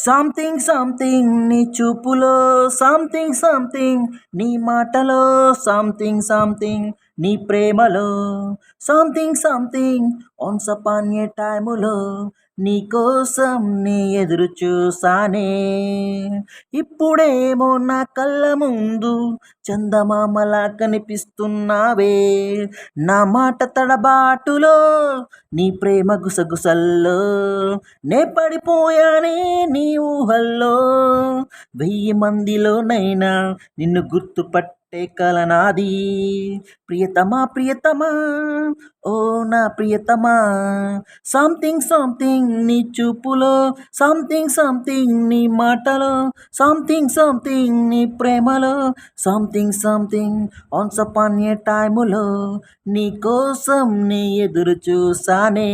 Something something నీ చూపులో, something something నీ మాటలో, సంథింగ్ సంథింగ్ నీ ప్రేమలో, సంథింగ్ సంథింగ్ వన్స్ అపాన్ ఏ టైములో నీ కోసం నీ ఎదురు చూసానే. ఇప్పుడేమో నా కళ్ళ ముందు చందమామలా కనిపిస్తున్నావే. నా మాట తడబాటులో, నీ ప్రేమ గుసగుసల్లో నే పడిపోయానే నీ ఊహల్లో. 1000 మందిలోనైనా నిన్ను గుర్తుపట్టే కల నాది. ప్రియతమా ప్రియతమా ఓ నా ప్రియతమా, సంథింగ్ సంథింగ్ నీ చూపులో, సంథింగ్ సంథింగ్ నీ మాటలో, సంథింగ్ సంథింగ్ నీ ప్రేమలో, సంథింగ్ సంథింగ్ వన్స్ అపాన్ ఏ టైములో నీ కోసం నీ ఎదురు చూసానే.